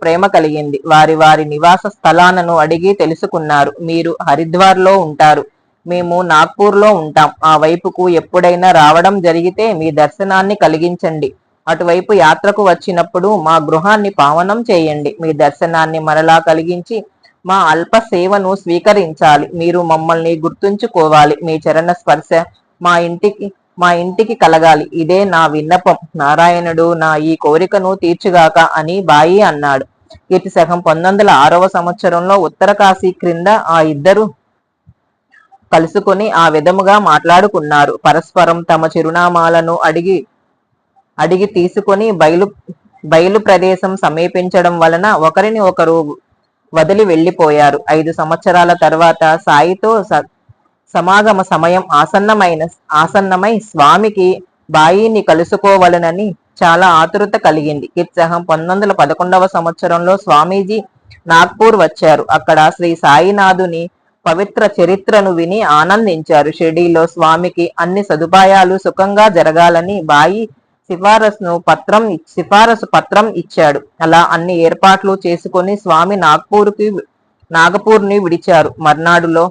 ప్రేమ కలిగింది. వారి వారి నివాస స్థలాలను అడిగి తెలుసుకున్నారు. మీరు హరిద్వార్లో ఉంటారు, మేము నాగ్పూర్లో ఉంటాం. ఆ వైపుకు ఎప్పుడైనా రావడం జరిగితే మీ దర్శనాన్ని కలిగించండి. అటువైపు యాత్రకు వచ్చినప్పుడు మా గృహాన్ని పావనం చేయండి. మీ దర్శనాన్ని మరలా కలిగించి మా అల్ప సేవను స్వీకరించాలి. మీరు మమ్మల్ని గుర్తుంచుకోవాలి. మీ చరణ స్పర్శ మా ఇంటికి కలగాలి. ఇదే నా విన్నపం. నారాయణుడు నా ఈ కోరికను తీర్చుగాక అని బాయి అన్నాడు. కీర్తి శకం 1906వ సంవత్సరంలో ఉత్తరకాశీ క్రింద ఆ ఇద్దరు కలుసుకొని ఆ విధముగా మాట్లాడుకున్నారు. పరస్పరం తమ చిరునామాలను అడిగి తీసుకొని బయలు ప్రదేశం సమీపించడం వలన ఒకరిని ఒకరు వదిలి వెళ్లిపోయారు. 5 సంవత్సరాల తర్వాత సాయితో సమాగమ సమయం ఆసన్నమై స్వామికి బాయిని కలుసుకోవలనని చాలా ఆతురత కలిగింది. కీర్తిశకం 1911వ సంవత్సరంలో స్వామీజీ నాగ్పూర్ వచ్చారు. అక్కడ శ్రీ సాయినాథుని పవిత్ర చరిత్రను విని ఆనందించారు. షిర్డీలో స్వామికి అన్ని సదుపాయాలు సుఖంగా జరగాలని బాయి సిఫారసు పత్రం ఇచ్చాడు. అలా అన్ని ఏర్పాట్లు చేసుకుని స్వామి నాగపూర్ని విడిచారు. మర్నాడులో